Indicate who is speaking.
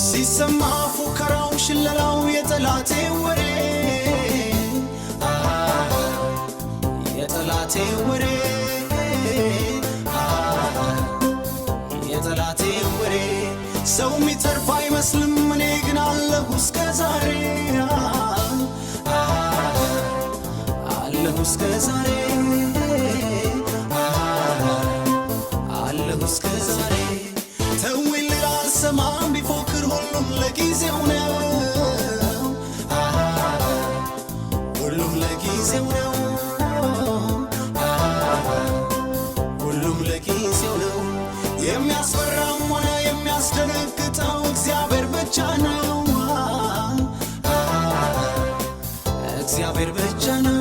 Speaker 1: ሲሰማ ፉከራው ሽለላው የጠላቴ ወሬ የጠላቴ ወሬ የጠላቴ ወሬ ሰው ሚተርፍ አይመስልም እኔ ግን አለሁ እስከ ዛሬ አለሁ እስከ ዛሬ አለሁ እስከ ዛሬ ተውኝ ላልሰማም ቢፎክር ሁሉም ለጊዜው ነው ሁሉም ለጊዜው ነው ሁሉም ለጊዜው ነው የሚያስፈራም ሆነ የሚያስደነግጠው እግዚአብሔር ብቻ ነው እግዚአብሔር ብቻ ነው